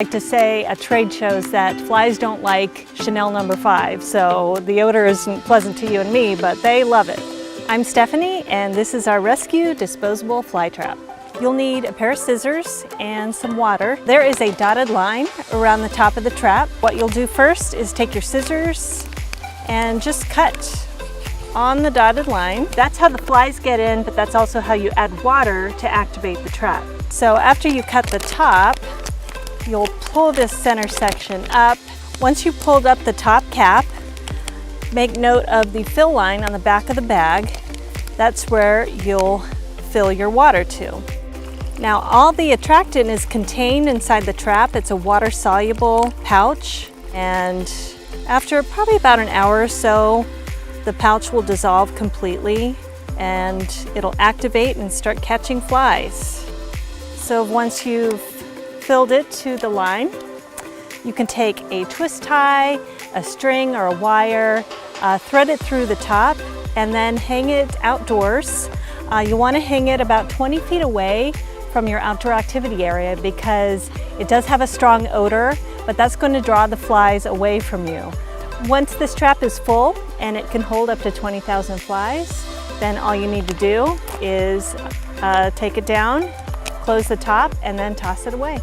I like to say at trade shows that flies don't like Chanel No. 5, so the odor isn't pleasant to you and me, but they love it. I'm Stephanie, and this is our rescue disposable fly trap. You'll need a pair of scissors and some water. There is a dotted line around the top of the trap. What you'll do first is take your scissors and just cut on the dotted line. That's how the flies get in, but that's also how you add water to activate the trap. So after you cut the top, you'll pull this center section up. Once you've pulled up the top cap, make note of the fill line on the back of the bag. That's where you'll fill your water to. Now, all the attractant is contained inside the trap. It's a water-soluble pouch, and after probably about an hour or so, the pouch will dissolve completely and it'll activate and start catching flies. So once you've filled it to the line, you can take a twist tie, a string or a wire, thread it through the top, and then hang it outdoors. You want to hang it about 20 feet away from your outdoor activity area because it does have a strong odor, but that's going to draw the flies away from you. Once this trap is full and it can hold up to 20,000 flies, then all you need to do is take it down, close the top, and then toss it away.